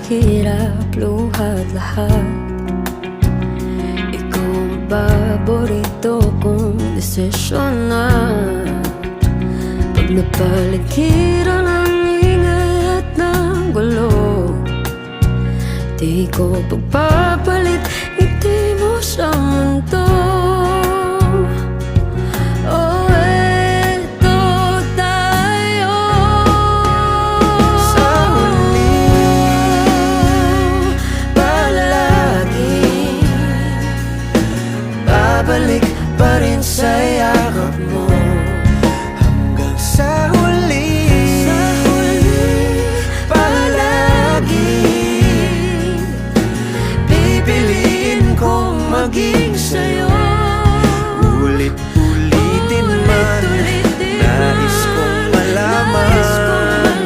hirap, luha't lahat. Ikaw ang paborito kong desisyon na pag napaligiran ng ingay at ng gulo, di ko pagpapaligiran.